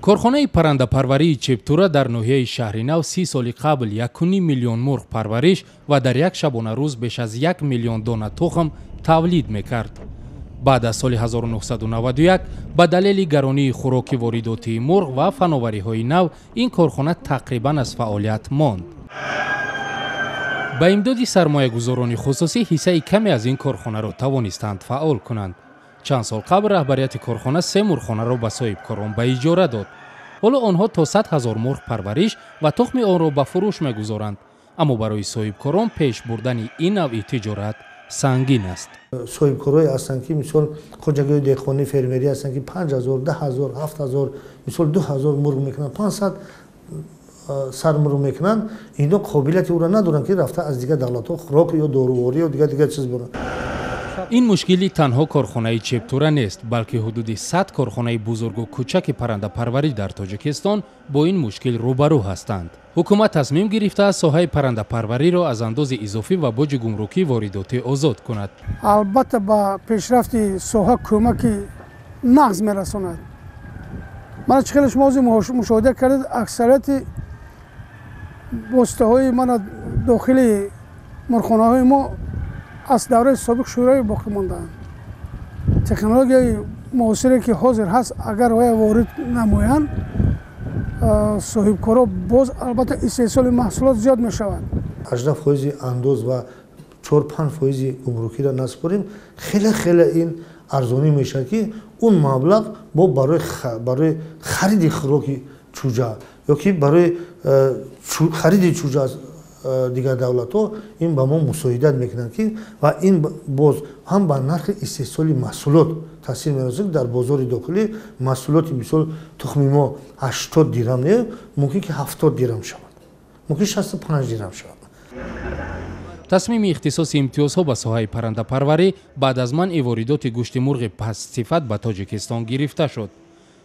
корхонаи паррандапарварии Чептура дар ноҳияи шаҳри Нав 30 соли қабл 1,5 миллион мурғ парвариш ва дар як шабона рӯз беш аз 1 миллион дона тухм тавлид мекард. баъд аз соли 1991 ба далели гаронии хӯроки воридотии мурғ ва фановариҳои нав ин корхона тақрибан аз фаъолият монд. ба имдоди сармоягузорони хусусӣ ҳиссаи каме аз ин корхонаро тавонистанд фаъол кунанд. чанд сол қабл раҳбарияти корхона 3 мурғхонаро ба соҳибкорон ба иҷора дод. ҳоло онҳо то 100 000 мурғ парвариш ва тухми онро ба фурӯш мегузоранд. аммо барои соҳибкорон пеш бурдани ин навъи тиҷорат сангин аст. соҳибкорҳое ҳастанд ки мисол хоҷагои деҳқонӣ фермерӣ ҳастанд ки 5000 10000 7000 мисол 2000 мурғ мекунанд 500 сар мурғ мекунанд. ино қобилияти ӯро надоранд ки рафта аз дигар давлатҳо хӯрок ё доруворӣ ё дигар чиз буранд. ин мушкили танҳо корхонаи Чептура нест, балки ҳудуди 100 корхонаи бузургу кӯчаки паррандапарварӣ дар Тоҷикистон бо ин мушкил рӯбарӯ ҳастанд. ҳукумат тасмим гирифтааст соҳаи паррандапарвариро аз андози изофӣ ва боҷи гумрукӣ воридотӣ озод кунад. албатта ба пешрафти соҳа кӯмаки нағз мерасонад. мана чӣ хеле шумо мушоҳида кардед, аксарияти воситаҳои мана дохили мурғхонаҳои мо аз давраи собиқ шӯравӣ боқӣ мондаанд. технологияи муосире ки ҳозир ҳаст, агар оя ворид намоянд, соҳибкоро боз албатта истеҳсоли маҳсулот зиёд мешавад. 18% андоз ва 4-5% гумрукиро наспорим, хеле ин арзонӣ мешавад ки он маблағ бо барои хариди хӯроки чӯҷа ё ки барои хариди чӯҷа аз дигар давлатҳо ин ба мо мусоидат мекунанд ки ва ин боз ҳам ба нархи истеҳсоли маҳсулот таъсир мерасонад. дар бозори дохилӣ маҳсулоти мисол тухми мо 80 дирҳам не мумкин ки 70 дирҳам шавад, мумкин 65 дирҳам шавад. тасмими ихтисоси имтиёзҳо ба соҳаи паррандапарварӣ баъд аз манъи воридоти гӯшти мурғи пасtsифат ба Тоҷикистон гирифта шуд.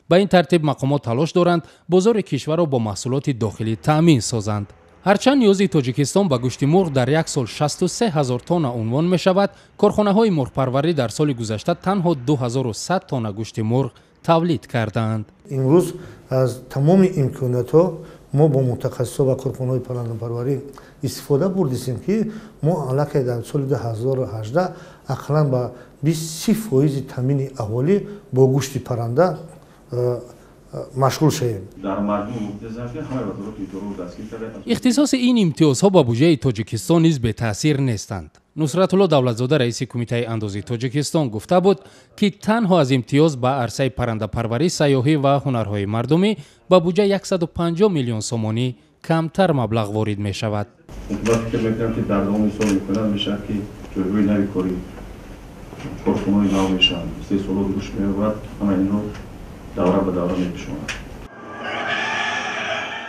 ба ин тартиб мақомот талош доранд бозори кишварро бо маҳсулоти дохилӣ таъмин созанд. ҳарчанд ниёзи Тоҷикистон ба гӯшти мурғ дар як сол 63 000 тонна унвон мешавад, корхонаҳои мурғпарварӣ дар соли гузашта танҳо 2100 тонна гӯшти мурғ тавлид кардаанд. имрӯз аз тамоми имкониятҳо мо бо мутахассисо ва корхонаҳои паррандапарварӣ истифода бурдистем ки мо аллакай дар соли 2018 ақаллан ба 20% таъмини аҳолӣ бо гӯшти парранда машғул шавем. ихтисоси ин имтиёзҳо ба буҷаи Тоҷикистон низ бетаъсир нестанд. Нусратулло Давлатзода раиси кумитаи андозии Тоҷикистон гуфта буд ки танҳо аз имтиёз ба арсаи паррандапарварӣ, сайёҳӣ ва ҳунарҳои мардумӣ ба буҷа 150 миллион сомонӣ камтар маблағ ворид мешавад.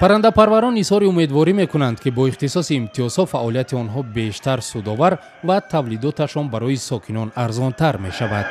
паррандапарварон изҳори умедворӣ мекунанд ки бо ихтисоси имтиёзҳо фаъолияти онҳо бештар судовар ва тавлидоташон барои сокинон арзонтар мешавад.